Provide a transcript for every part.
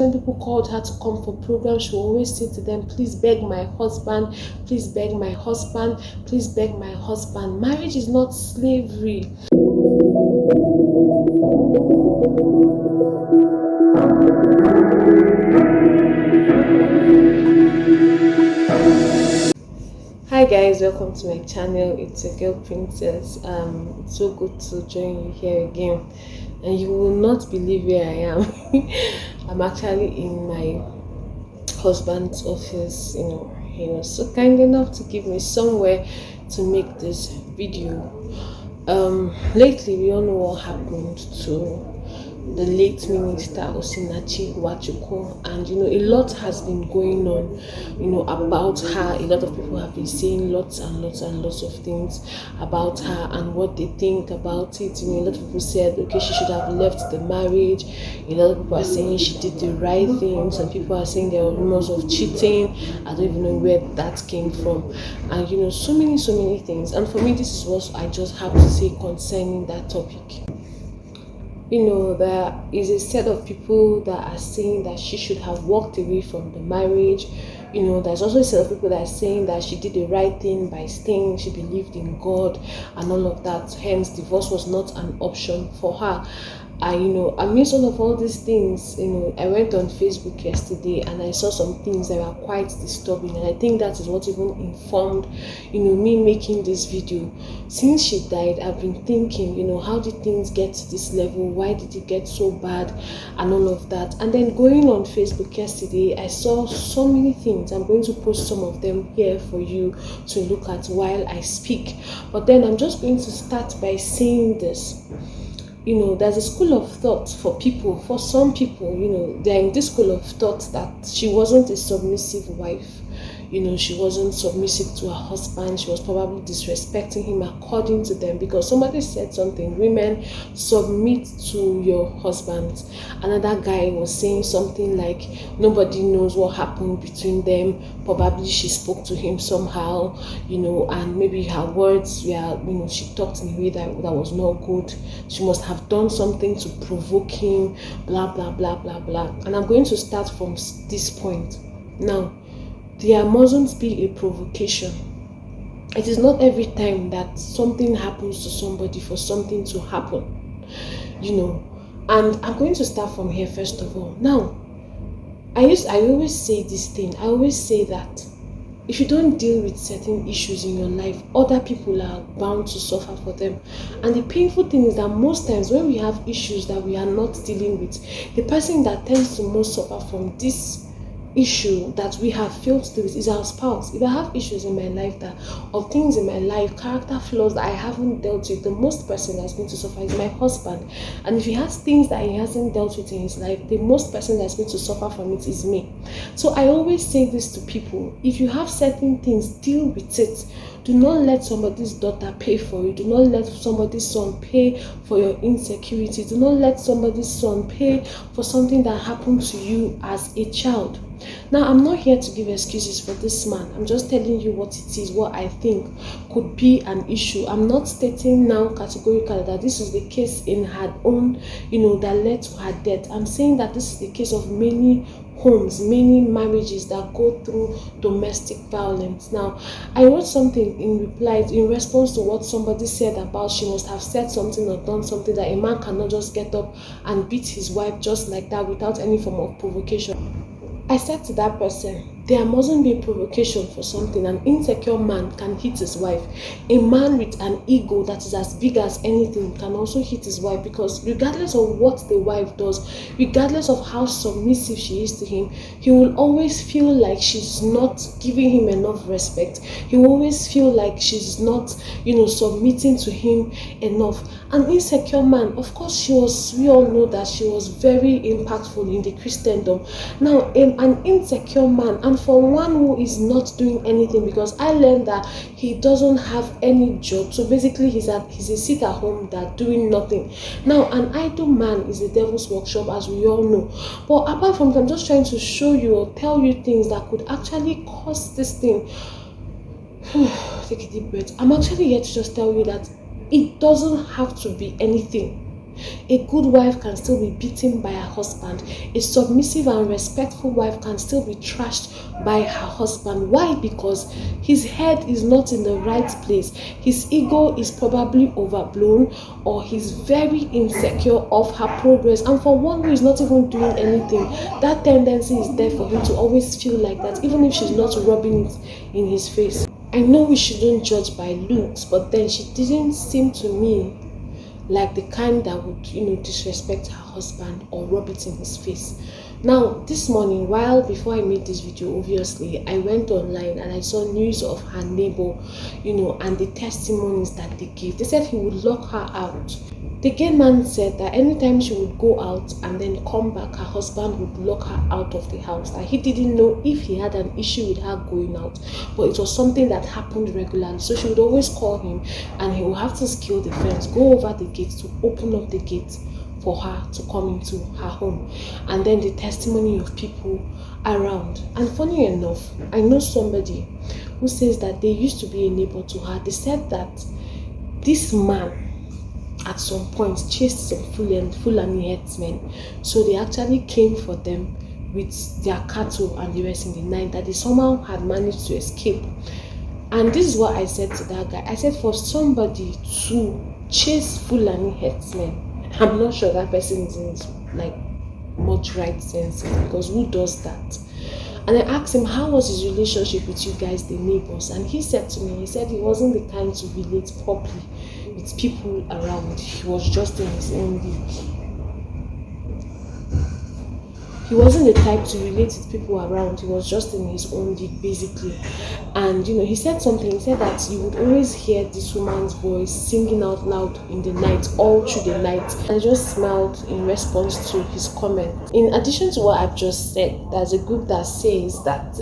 When people called her to come for programs, she will always say to them, please beg my husband, please beg my husband, please beg my husband. Marriage is not slavery. Hi guys, welcome to my channel. It's a girl princess. It's so good to join you here again, and you will not believe where I am. I'm actually in my husband's office. He was so kind enough to give me somewhere to make this video. Lately we all know what happened to the late minister Osinachi Nwachukwu, and a lot has been going on about her. A lot of people have been saying lots and lots and lots of things about her and what they think about it. A lot of people said, okay, she should have left the marriage. A lot of people are saying she did the right thing. Some people are saying there were rumors of cheating. I don't even know where that came from, and so many things. And for me, this is what I just have to say concerning that topic. There is a set of people that are saying that she should have walked away from the marriage. There's also a set of people that are saying that she did the right thing by staying, she believed in God and all of that. Hence, divorce was not an option for her. Amidst all these things, I went on Facebook yesterday and I saw some things that were quite disturbing, and I think that is what even informed, me making this video. Since she died, I've been thinking, how did things get to this level? Why did it get so bad? And all of that. And then going on Facebook yesterday, I saw so many things. I'm going to post some of them here for you to look at while I speak. But then I'm just going to start by saying this. There's a school of thought for some people, they're in this school of thought that she wasn't a submissive wife. She wasn't submissive to her husband. She was probably disrespecting him according to them, because somebody said something, women submit to your husband. Another guy was saying something like nobody knows what happened between them. Probably she spoke to him somehow, and maybe her words were, she talked in a way that was not good. She must have done something to provoke him, blah blah blah blah blah. And I'm going to start from this point now. There mustn't be a provocation. It is not every time that something happens to somebody for something to happen, And I'm going to start from here first of all. Now, I always say this thing. I always say that if you don't deal with certain issues in your life, other people are bound to suffer for them. And the painful thing is that most times when we have issues that we are not dealing with, the person that tends to most suffer from this issue that we have failed to do is our spouse. If I have issues in my life or things in my life, character flaws that I haven't dealt with, the most person that's going to suffer is my husband. And if he has things that he hasn't dealt with in his life, the most person that's going to suffer from it is me. So I always say this to people: if you have certain things, deal with it. Do not let somebody's daughter pay for it. Do not let somebody's son pay for your insecurity. Do not let somebody's son pay for something that happened to you as a child. Now, I'm not here to give excuses for this man. I'm just telling you what it is, what I think could be an issue. I'm not stating now categorically that this is the case in her own, that led to her death. I'm saying that this is the case of many homes, many marriages that go through domestic violence. Now, I wrote something in response to what somebody said about she must have said something or done something, that a man cannot just get up and beat his wife just like that without any form of provocation. I said to that person, there mustn't be a provocation for something. An insecure man can hit his wife. A man with an ego that is as big as anything can also hit his wife, because regardless of what the wife does, regardless of how submissive she is to him, he will always feel like she's not giving him enough respect. He will always feel like she's not, submitting to him enough. An insecure man, of course, we all know that she was very impactful in the Christendom. Now, an insecure man, and for one who is not doing anything, because I learned that he doesn't have any job, so basically he's a sit at home that doing nothing. Now, an idle man is the devil's workshop, as we all know. But apart from that, I'm just trying to show you or tell you things that could actually cause this thing. Take a deep breath. I'm actually here to just tell you that it doesn't have to be anything. A good wife can still be beaten by her husband. A submissive and respectful wife can still be trashed by her husband. Why? Because his head is not in the right place. His ego is probably overblown, or he's very insecure of her progress. And for one who is not even doing anything, that tendency is there for him to always feel like that, even if she's not rubbing it in his face. I know we shouldn't judge by looks, but then she didn't seem to me like the kind that would, disrespect her husband or rub it in his face. Now, this morning, before I made this video, obviously, I went online and I saw news of her neighbor, and the testimonies that they gave. They said he would lock her out. The gay man said that anytime she would go out and then come back, her husband would lock her out of the house. That he didn't know if he had an issue with her going out, but it was something that happened regularly. So she would always call him and he would have to scale the fence, go over the gate to open up the gate for her to come into her home. And then the testimony of people around. And funny enough, I know somebody who says that they used to be a neighbor to her. They said that this man at some point chased some Fulani herdsmen, so they actually came for them with their cattle and the rest in the night, that they somehow had managed to escape. And this is what I said to that guy. I said, for somebody to chase Fulani herdsmen, I'm not sure that person is in much right sense, because who does that? And I asked him, how was his relationship with you guys, the neighbors? And he said to me, he wasn't the kind to relate properly with people around. He was just in his own league. He wasn't the type to relate with people around. He was just in his own league, basically. And he said something. He said that you would always hear this woman's voice singing out loud in the night, all through the night. And I just smiled in response to his comment. In addition to what I've just said, there's a group that says that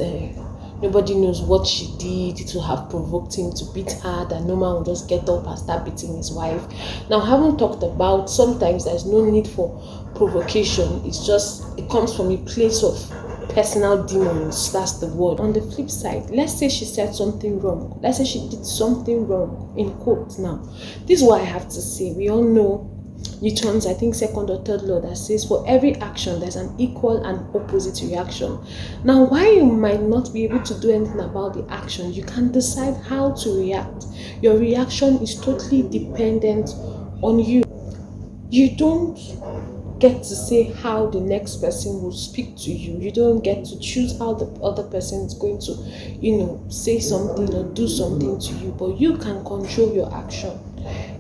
nobody knows what she did to have provoked him to beat her, that no man will just get up and start beating his wife. Now, I haven't talked about, sometimes there's no need for provocation. It comes from a place of personal demons. That's the word. On the flip side, let's say she said something wrong. Let's say she did something wrong, in quotes now. This is what I have to say. We all know Newton's, I think, second or third law that says for every action there's an equal and opposite reaction. Now, while you might not be able to do anything about the action, you can decide how to react. Your reaction is totally dependent on you. You don't get to say how the next person will speak to you. You don't get to choose how the other person is going to, say something or do something to you, but you can control your action.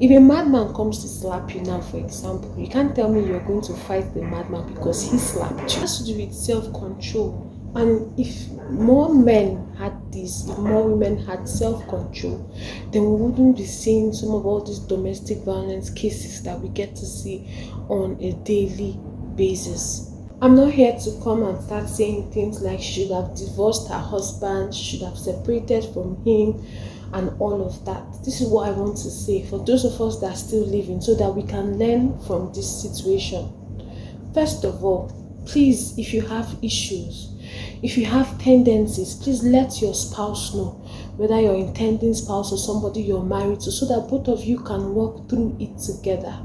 If a madman comes to slap you now, for example, you can't tell me you're going to fight the madman because he slapped you. It has to do with self-control. And if more men had this, if more women had self-control, then we wouldn't be seeing some of all these domestic violence cases that we get to see on a daily basis. I'm not here to come and start saying things like she should have divorced her husband, she should have separated from him, and all of that. This is what I want to say for those of us that are still living, so that we can learn from this situation. First of all, please, if you have issues, if you have tendencies, please let your spouse know, whether your intending spouse or somebody you're married to, so that both of you can work through it together.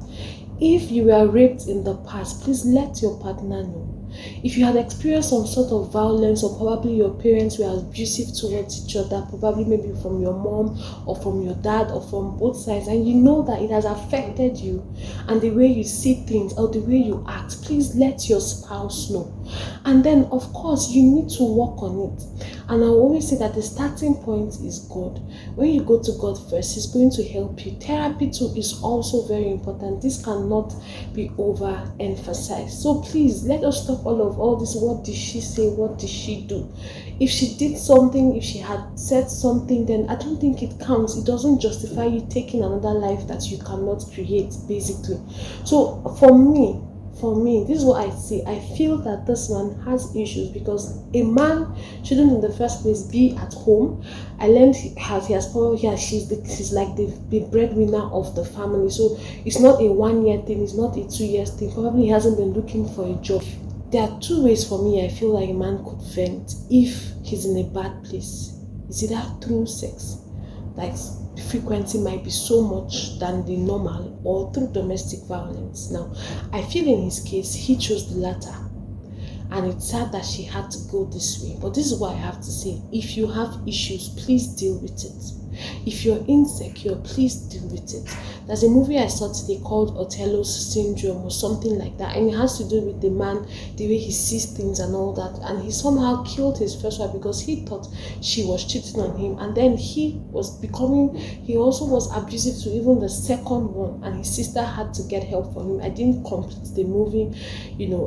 If you were raped in the past, please let your partner know. If you had experienced some sort of violence, or probably your parents were abusive towards each other, probably maybe from your mom or from your dad or from both sides, and you know that it has affected you and the way you see things or the way you act, please let your spouse know. And then, of course, you need to work on it. And I always say that the starting point is God. When you go to God first, He's going to help you. Therapy too is also very important. This cannot be overemphasized. So please, let us stop all this. What did she say? What did she do? If she did something, if she had said something, then I don't think it counts. It doesn't justify you taking another life that you cannot create, basically. So for me, this is what I see. I feel that this man has issues, because a man shouldn't in the first place be at home. I learned she's like the breadwinner of the family. So it's not a 1 year thing, it's not a 2 years thing. Probably he hasn't been looking for a job. There are two ways for me I feel like a man could vent if he's in a bad place. Is either through sex, like frequency might be so much than the normal, or through domestic violence. Now, I feel in his case, he chose the latter. And it's sad that she had to go this way. But this is what I have to say. If you have issues, please deal with it. If you're insecure, please deal with it. There's a movie I saw today called Othello's Syndrome or something like that. And it has to do with the man, the way he sees things and all that. And he somehow killed his first wife because he thought she was cheating on him. And then he also was abusive to even the second one. And his sister had to get help from him. I didn't complete the movie.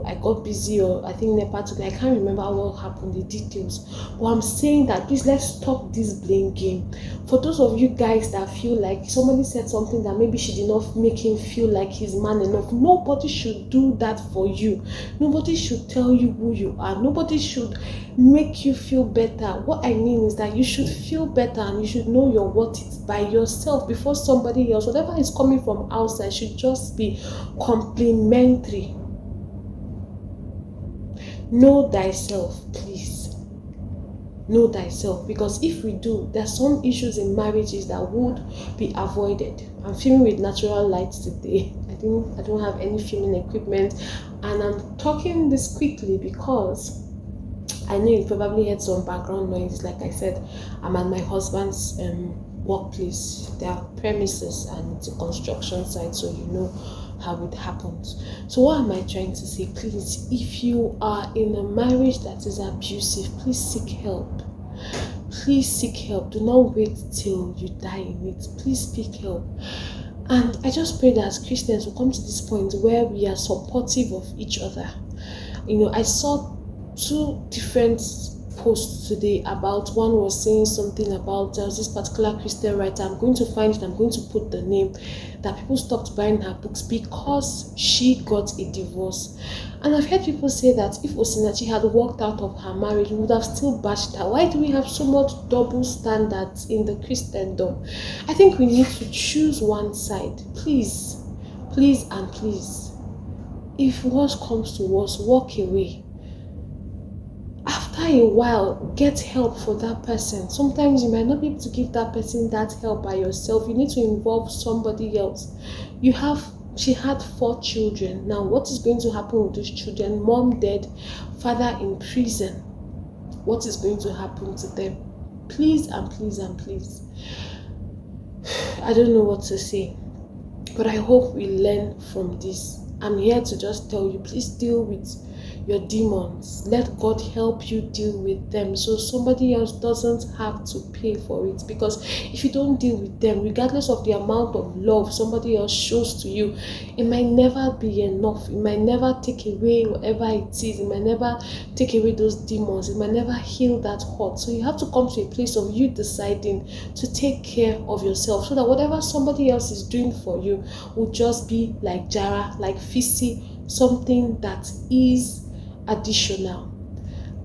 I got busy, or I think Nepal took me. I can't remember what happened, the details. But I'm saying that please, let's stop this blame game. For those of you guys that feel like somebody said something that maybe she did not make him feel like he's man enough, nobody should do that for you. Nobody should tell you who you are. Nobody should make you feel better. What I mean is that you should feel better and you should know your worth it by yourself before somebody else. Whatever is coming from outside should just be complimentary. Know thyself, please. Know thyself, because if we do, there's some issues in marriages that would be avoided. I'm filming with natural light today. I don't have any filming equipment, and I'm talking this quickly because I know you probably heard some background noise. Like I said, I'm at my husband's workplace. There are premises and it's a construction site, so you know how it happens. So what am I trying to say? Please, if you are in a marriage that is abusive, please seek help. Please seek help. Do not wait till you die in it. Please seek help. And I just pray that as Christians will come to this point where we are supportive of each other. I saw two different posts today about, one was saying something about this particular Christian writer. I'm going to find it, I'm going to put the name, that people stopped buying her books because she got a divorce. And I've heard people say that if Osinachi had walked out of her marriage, we would have still bashed her. Why do we have so much double standards in the Christendom? I think we need to choose one side. Please, please and please. If worse comes to worse, walk away. After a while, get help for that person. Sometimes you might not be able to give that person that help by yourself. You need to involve somebody else. She had 4 children. Now, what is going to happen with those children? Mom dead, father in prison. What is going to happen to them? Please and please and please. I don't know what to say, but I hope we learn from this. I'm here to just tell you, please deal with your demons. Let God help you deal with them so somebody else doesn't have to pay for it. Because if you don't deal with them, regardless of the amount of love somebody else shows to you, it might never be enough. It might never take away whatever it is. It might never take away those demons. It might never heal that hurt. So you have to come to a place of you deciding to take care of yourself so that whatever somebody else is doing for you will just be like Jara, like Fisi, something that is additional.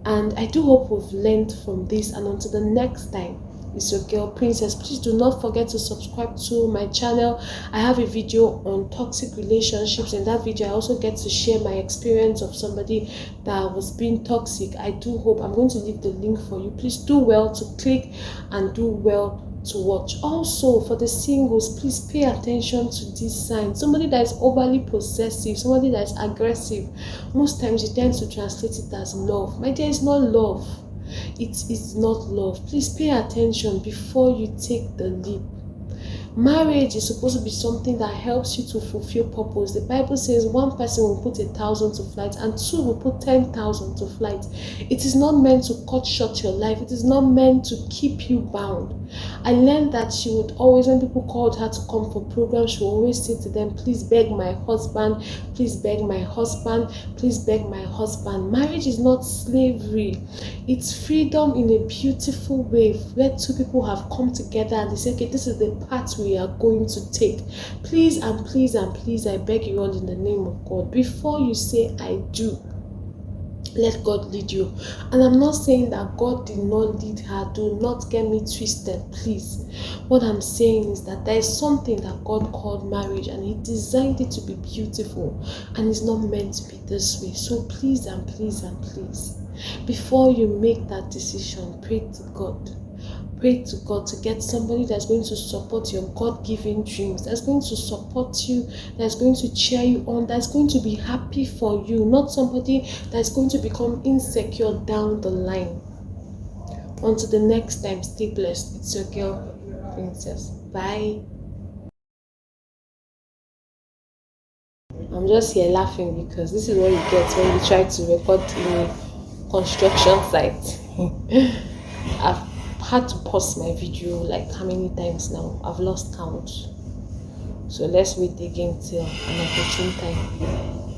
And I do hope we've learned from this, and until the next time, it's your girl Princess. Please do not forget to subscribe to my channel. I have a video on toxic relationships. In that video I also get to share my experience of somebody that was being toxic. I do hope, I'm going to leave the link for you. Please do well to click and do well to watch. Also, for the singles, please pay attention to these signs. Somebody that is overly possessive, somebody that is aggressive, most times you tend to translate it as love. My dear, it's not love. It is not love. Please pay attention before you take the leap. Marriage is supposed to be something that helps you to fulfill purpose. The Bible says one person will put 1,000 to flight and 2 will put 10,000 to flight. It is not meant to cut short your life. It is not meant to keep you bound. I learned that she would always, when people called her to come for programs, she would always say to them, please beg my husband, please beg my husband, please beg my husband. Marriage is not slavery. It's freedom in a beautiful way, where 2 people have come together and they say, okay, this is the path we are going to take. Please and please and please, I beg you all in the name of God, before you say I do, let God lead you. And I'm not saying that God did not lead her. Do not get me twisted, please. What I'm saying is that there is something that God called marriage, and He designed it to be beautiful, and it's not meant to be this way. So please and please and please, before you make that decision, pray to God. pray to God to get somebody that's going to support your God-given dreams, that's going to support you, that's going to cheer you on, that's going to be happy for you, not somebody that's going to become insecure down the line. Until the next time, stay blessed. It's your girl, Princess. Bye. I'm just here laughing because this is what you get when you try to record in a construction site. I've had to pause my video like how many times now? I've lost count. So let's wait again till an opportune time.